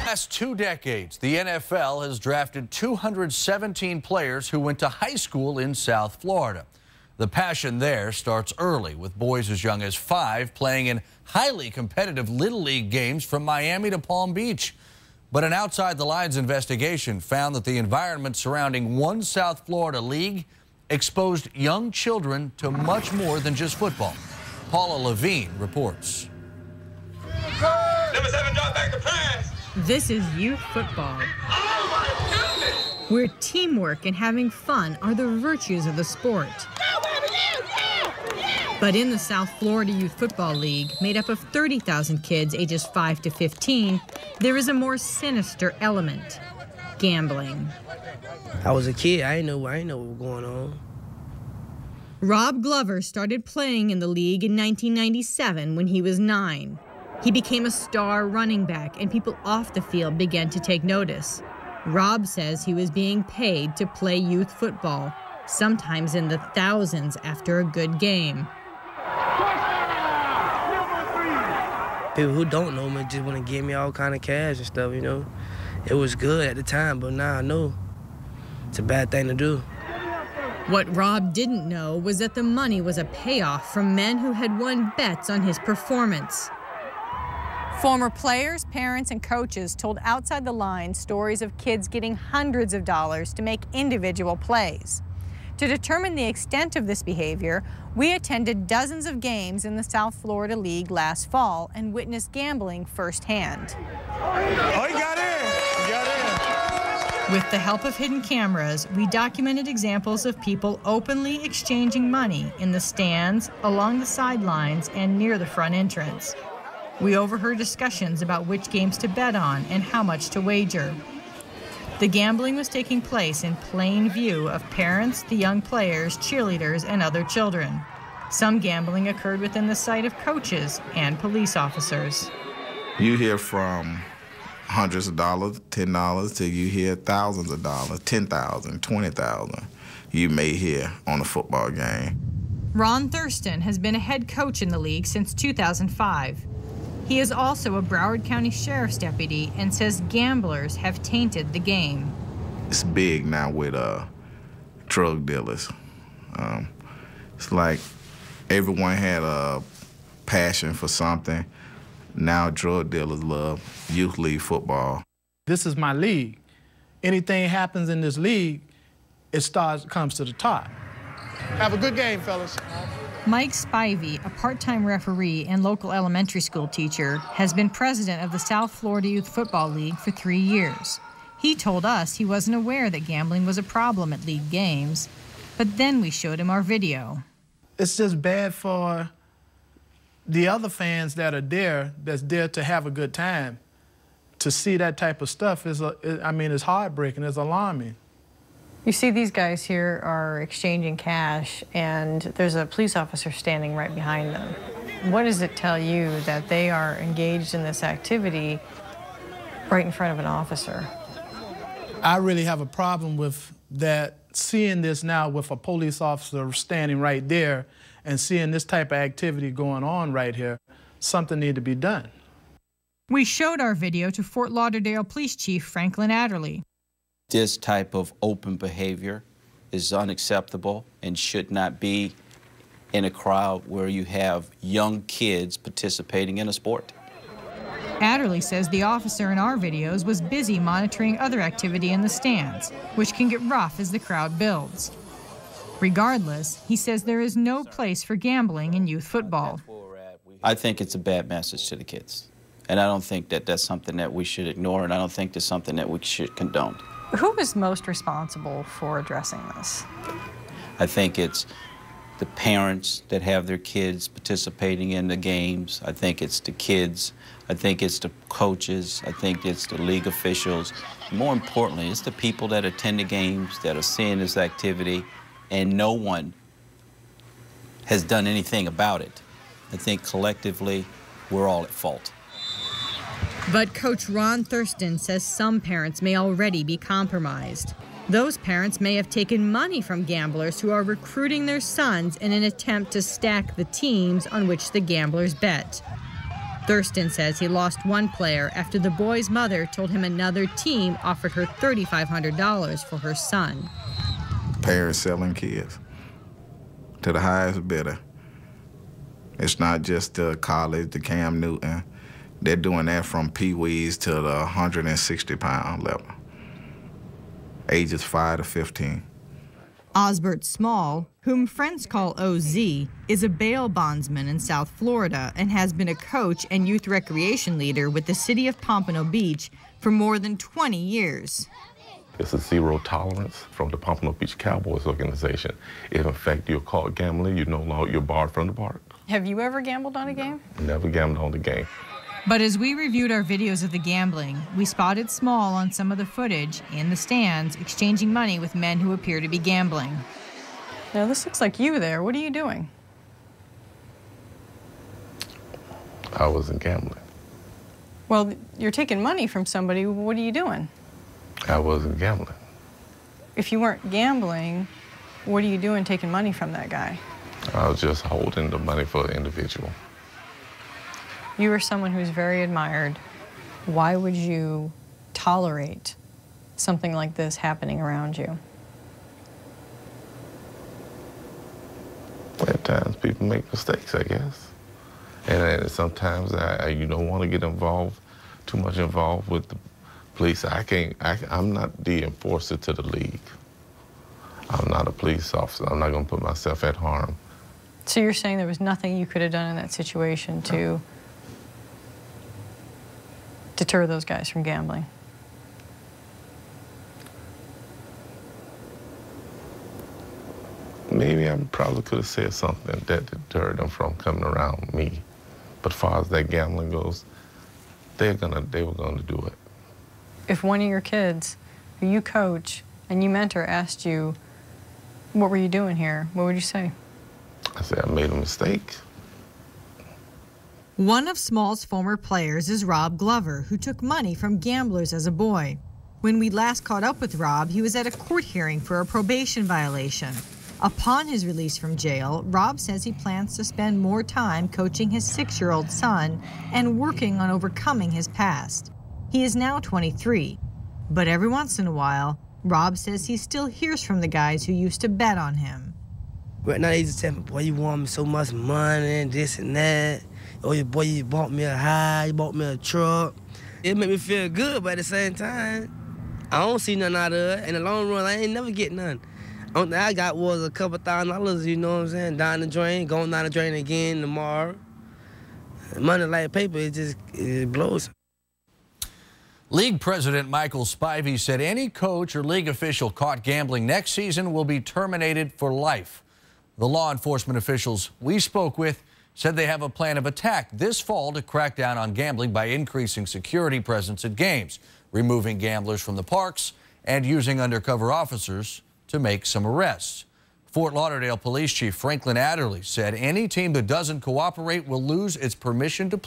Last 2 decades, the NFL has drafted 217 players who went to high school in South Florida. The passion there starts early, with boys as young as 5 playing in highly competitive Little League games from Miami to Palm Beach. But an outside the lines investigation found that the environment surrounding one South Florida league exposed young children to much more than just football. Paula Levine reports. Number 7, drop back to pass. This is youth football, where teamwork and having fun are the virtues of the sport. But in the South Florida Youth Football League, made up of 30,000 kids ages 5 to 15, there is a more sinister element: gambling. I was a kid. I didn't know what was going on. Rob Glover started playing in the league in 1997 when he was 9. He became a star running back, and people off the field began to take notice. Rob says he was being paid to play youth football, sometimes in the thousands after a good game. People who don't know me just want to give me all kind of cash and stuff, you know. It was good at the time, but now I know it's a bad thing to do. What Rob didn't know was that the money was a payoff from men who had won bets on his performance. Former players, parents, and coaches told Outside the Lines stories of kids getting hundreds of dollars to make individual plays. To determine the extent of this behavior, we attended dozens of games in the South Florida League last fall and witnessed gambling firsthand. Oh, he got in. He got in. With the help of hidden cameras, we documented examples of people openly exchanging money in the stands, along the sidelines, and near the front entrance. We overheard discussions about which games to bet on and how much to wager. The gambling was taking place in plain view of parents, the young players, cheerleaders, and other children. Some gambling occurred within the sight of coaches and police officers. You hear from hundreds of dollars, $10, till you hear thousands of dollars, 10,000, 20,000 you may hear on a football game. Ron Thurston has been a head coach in the league since 2005. He is also a Broward County Sheriff's deputy and says gamblers have tainted the game. It's big now with drug dealers. It's like everyone had a passion for something. Now drug dealers love youth league football. This is my league. Anything happens in this league, comes to the top. Have a good game, fellas. Mike Spivey, a part-time referee and local elementary school teacher, has been president of the South Florida Youth Football League for 3 years. He told us he wasn't aware that gambling was a problem at league games, but then we showed him our video. It's just bad for the other fans that are there, that's there to have a good time. To see that type of stuff it's heartbreaking, it's alarming. You see these guys here are exchanging cash, and there's a police officer standing right behind them. What does it tell you that they are engaged in this activity right in front of an officer? I really have a problem with that, seeing this now with a police officer standing right there and seeing this type of activity going on right here. Something needs to be done. We showed our video to Fort Lauderdale Police Chief Franklin Adderley. This type of open behavior is unacceptable and should not be in a crowd where you have young kids participating in a sport. Adderley says the officer in our videos was busy monitoring other activity in the stands, which can get rough as the crowd builds. Regardless, he says there is no place for gambling in youth football. I think it's a bad message to the kids, and I don't think that that's something that we should ignore, and I don't think that's something that we should condone. Who is most responsible for addressing this? I think it's the parents that have their kids participating in the games. I think it's the kids. I think it's the coaches. I think it's the league officials. More importantly, it's the people that attend the games, that are seeing this activity, and no one has done anything about it. I think collectively, we're all at fault. But Coach Ron Thurston says some parents may already be compromised. Those parents may have taken money from gamblers who are recruiting their sons in an attempt to stack the teams on which the gamblers bet. Thurston says he lost one player after the boy's mother told him another team offered her $3,500 for her son. Parents selling kids to the highest bidder. It's not just the college, the Cam Newton. They're doing that from pee-wees to the 160-pound level, ages 5 to 15. Osbert Small, whom friends call OZ, is a bail bondsman in South Florida and has been a coach and youth recreation leader with the city of Pompano Beach for more than 20 years. It's a zero tolerance from the Pompano Beach Cowboys organization. If in fact you're caught gambling, you're barred from the park. Have you ever gambled on a game? Never gambled on the game. But as we reviewed our videos of the gambling, we spotted Small on some of the footage in the stands exchanging money with men who appear to be gambling. Now this looks like you there. What are you doing? I wasn't gambling. Well, you're taking money from somebody. What are you doing? I wasn't gambling. If you weren't gambling, what are you doing taking money from that guy? I was just holding the money for the individual. You are someone who's very admired. Why would you tolerate something like this happening around you? At times people make mistakes, I guess. And sometimes you don't want to get too much involved with the police. I'm not the enforcer to the league. I'm not a police officer. I'm not going to put myself at harm. So you're saying there was nothing you could have done in that situation to deter those guys from gambling? Maybe I probably could have said something that deterred them from coming around me. But as far as that gambling goes, they were gonna do it. If one of your kids, who you coach and you mentor, asked you, what were you doing here, what would you say? I said, I made a mistake. One of Small's former players is Rob Glover, who took money from gamblers as a boy. When we last caught up with Rob, he was at a court hearing for a probation violation. Upon his release from jail, Rob says he plans to spend more time coaching his 6-year-old son and working on overcoming his past. He is now 23, but every once in a while, Rob says he still hears from the guys who used to bet on him. Right now they just tell me, boy, you want me so much money and this and that. Oh, boy, you bought me a house, you bought me a truck. It made me feel good, but at the same time, I don't see nothing out of it. In the long run, I ain't never get none. Only thing I got was a couple $1,000, you know what I'm saying, down the drain, going down the drain again tomorrow. Money like paper, it blows. League President Michael Spivey said any coach or league official caught gambling next season will be terminated for life. The law enforcement officials we spoke with said they have a plan of attack this fall to crack down on gambling by increasing security presence at games, removing gamblers from the parks, and using undercover officers to make some arrests. Fort Lauderdale Police Chief Franklin Adderley said any team that doesn't cooperate will lose its permission to play.